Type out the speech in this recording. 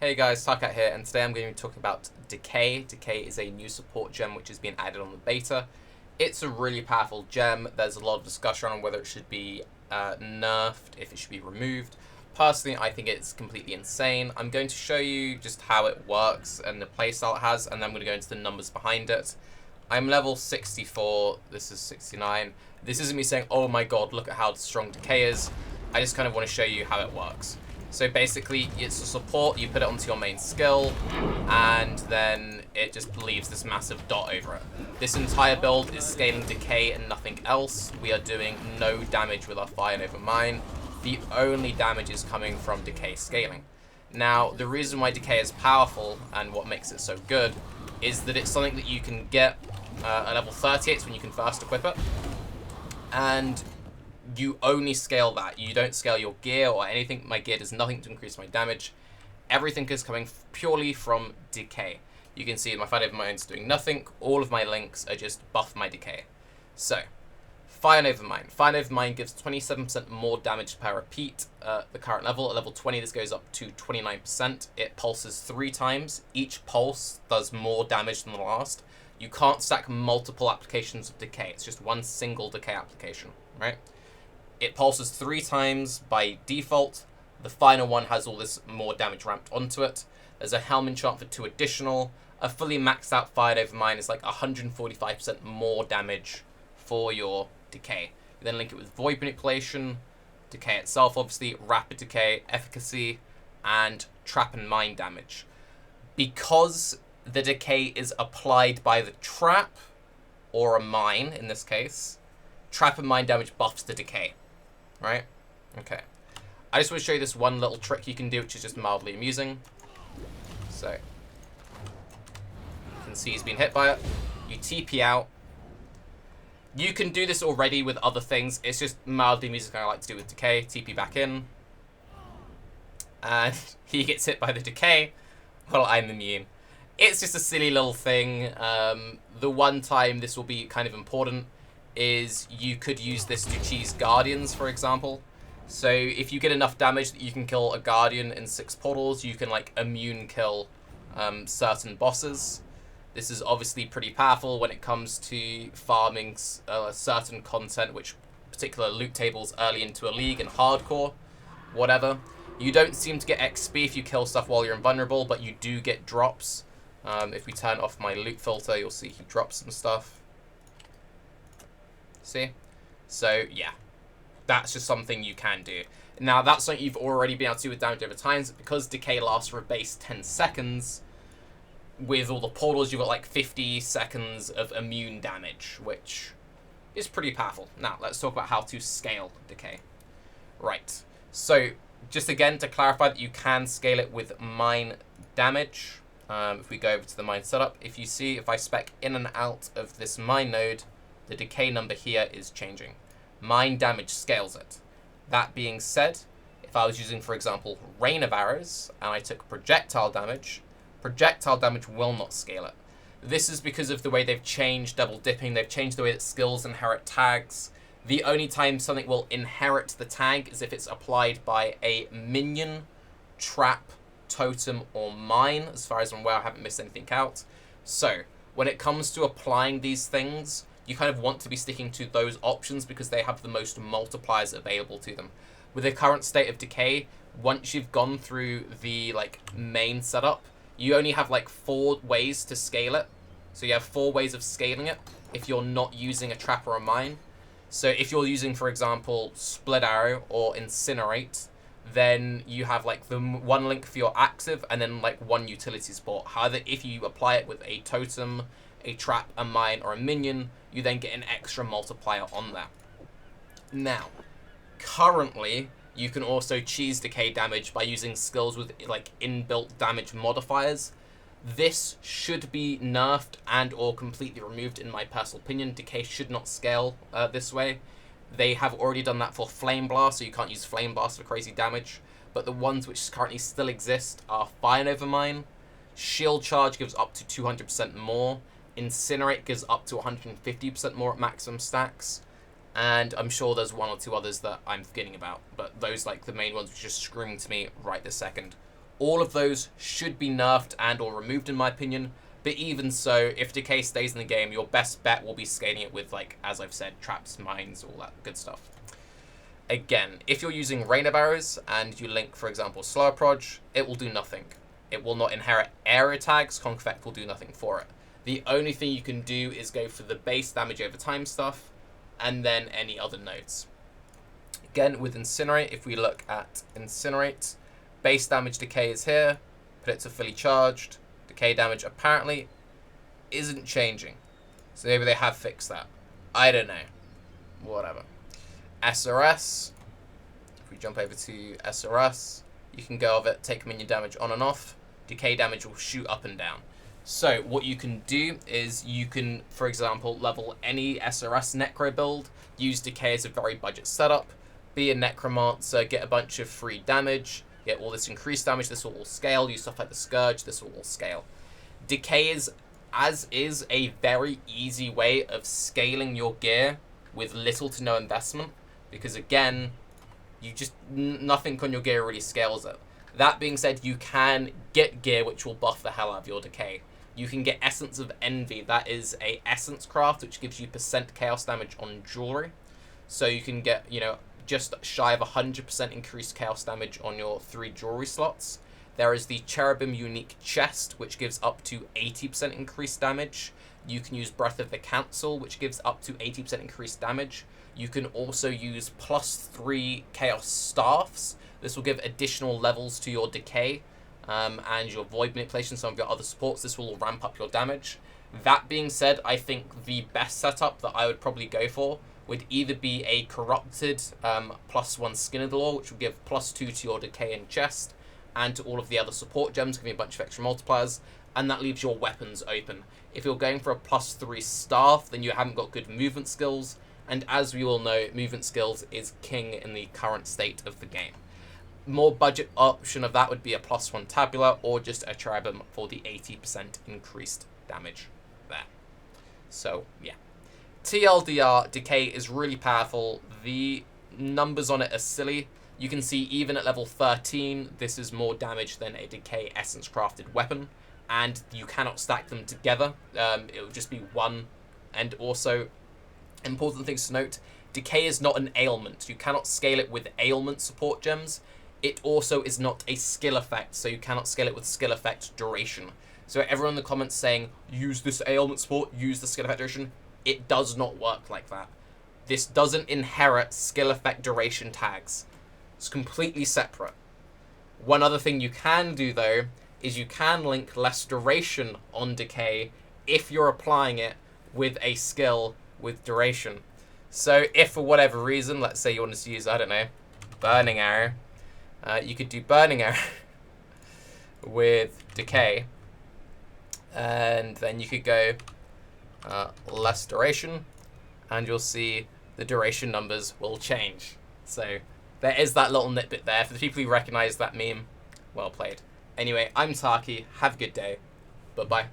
Hey guys, Tarke here, and today I'm going to be talking about Decay. Decay is a new support gem which has been added on the beta. It's a really powerful gem. There's a lot of discussion on whether it should be nerfed, if it should be removed. Personally, I think it's completely insane. I'm going to show you just how it works and the playstyle it has, and then I'm going to go into the numbers behind it. I'm level 64, this is 69. This isn't me saying, oh my god, look at how strong Decay is. I just kind of want to show you how it works. So basically, it's a support, you put it onto your main skill, and then it just leaves this massive dot over it. This entire build is scaling Decay and nothing else. We are doing no damage with our Fire Nova Mine. The only damage is coming from Decay scaling. Now, the reason why Decay is powerful, and what makes it so good, is that it's something that you can get at level 38 when you can first equip it. And you only scale that. You don't scale your gear or anything. My gear does nothing to increase my damage. Everything is coming purely from Decay. You can see my Fire Nova Mine's doing nothing. All of my links are just buff my Decay. So, Fire Nova Mine. Fire Nova Mine gives 27% more damage per repeat at the current level. At level 20, this goes up to 29%. It pulses 3 times. Each pulse does more damage than the last. You can't stack multiple applications of Decay. It's just one single Decay application, right? It pulses 3 times by default. The final one has all this more damage ramped onto it. There's a Helm enchant for 2 additional. A fully maxed out Fire Nova Mine is like 145% more damage for your Decay. You then link it with Void Manipulation, Decay itself obviously, Rapid Decay, Efficacy, and Trap and Mine damage. Because the Decay is applied by the Trap, or a Mine in this case, Trap and Mine damage buffs the Decay. Right? Okay. I just want to show you this one little trick you can do, which is just mildly amusing. So, you can see he's been hit by it. You TP out. You can do this already with other things. It's just mildly amusing, I like to do with Decay. TP back in. And he gets hit by the Decay. Well, I'm immune. It's just a silly little thing. The one time this will be kind of important is you could use this to cheese Guardians, for example. So if you get enough damage that you can kill a Guardian in 6 portals, you can like immune kill certain bosses. This is obviously pretty powerful when it comes to farming certain content, which particular loot tables early into a league and hardcore, whatever. You don't seem to get XP if you kill stuff while you're invulnerable, but you do get drops. If we turn off my loot filter, you'll see he drops some stuff. See? So, yeah. That's just something you can do. Now, that's something you've already been able to do with damage over time. Because Decay lasts for a base 10 seconds, with all the portals, you've got like 50 seconds of immune damage, which is pretty powerful. Now, let's talk about how to scale Decay. Right. So, just again, to clarify that you can scale it with mine damage. If we go over to the mine setup, if you see, if I spec in and out of this mine node, the Decay number here is changing. Mine damage scales it. That being said, if I was using, for example, Rain of Arrows, and I took projectile damage will not scale it. This is because of the way they've changed double dipping, they've changed the way that skills inherit tags. The only time something will inherit the tag is if it's applied by a minion, trap, totem, or mine. As far as I'm aware, I haven't missed anything out. So, when it comes to applying these things, you kind of want to be sticking to those options because they have the most multipliers available to them. With the current state of Decay, once you've gone through the main setup, you only have 4 ways to scale it. So you have 4 ways of scaling it if you're not using a trap or a mine. So if you're using, for example, Split Arrow or Incinerate, then you have the 1 link for your active and then 1 utility support. However, if you apply it with a totem, a trap, a mine, or a minion, you then get an extra multiplier on that. Now, currently, you can also cheese Decay damage by using skills with inbuilt damage modifiers. This should be nerfed and or completely removed in my personal opinion. Decay should not scale this way. They have already done that for Flame Blast, so you can't use Flame Blast for crazy damage. But the ones which currently still exist are Fire Nova Mine, Shield Charge gives up to 200% more, Incinerate gives up to 150% more at maximum stacks, and I'm sure there's 1 or 2 others that I'm forgetting about, but those the main ones which are screaming to me right this second. All of those should be nerfed and or removed in my opinion, but even so, if Decay stays in the game, your best bet will be scaling it with, like, as I've said, traps, mines, all that good stuff. Again, if you're using Rain of Arrows and you link, for example, Slower Proj, it will do nothing. It will not inherit area tags, Conquest will do nothing for it. The only thing you can do is go for the base damage over time stuff, and then any other nodes. Again, with Incinerate, if we look at Incinerate, base damage Decay is here, put it to fully charged, Decay damage apparently isn't changing. So maybe they have fixed that. I don't know. Whatever. SRS, if we jump over to SRS, you can go of it, take minion damage on and off, Decay damage will shoot up and down. So what you can do is you can, for example, level any SRS Necro build, use Decay as a very budget setup, be a Necromancer, get a bunch of free damage, get all this increased damage, this will all scale, use stuff like the Scourge, this will all scale. Decay is a very easy way of scaling your gear with little to no investment, because again, you just, nothing on your gear really scales it. That being said, you can get gear which will buff the hell out of your Decay. You can get Essence of Envy, that is a essence craft which gives you % chaos damage on jewelry. So you can get, you know, just shy of 100% increased chaos damage on your 3 jewelry slots. There is the Cherubim Unique Chest, which gives up to 80% increased damage. You can use Breath of the Council, which gives up to 80% increased damage. You can also use +3 Chaos Staffs. This will give additional levels to your Decay and your Void Manipulation, some of your other supports. This will ramp up your damage. That being said, I think the best setup that I would probably go for would either be a Corrupted +1 Skin of the Law, which will give +2 to your Decay and Chest, and to all of the other support gems, giving a bunch of extra multipliers, and that leaves your weapons open. If you're going for a +3 staff, then you haven't got good movement skills, and as we all know, movement skills is king in the current state of the game. More budget option of that would be a +1 Tabula, or just a Cherubim for the 80% increased damage there. So, yeah. TLDR, Decay is really powerful. The numbers on it are silly. You can see even at level 13, this is more damage than a Decay Essence crafted weapon, and you cannot stack them together. It will just be one. And also, important things to note, Decay is not an ailment. You cannot scale it with ailment support gems. It also is not a skill effect, so you cannot scale it with skill effect duration. So everyone in the comments saying, use this ailment support, use the skill effect duration, it does not work like that. This doesn't inherit skill effect duration tags. It's completely separate. One other thing you can do, though, is you can link less duration on Decay if you're applying it with a skill with duration. So if for whatever reason, let's say you wanted to use, I don't know, Burning Arrow, you could do Burning Arrow with Decay, and then you could go less duration, and you'll see the duration numbers will change. So there is that little nitbit there. For the people who recognize that meme, well played. Anyway, I'm Tarke. Have a good day. Bye-bye.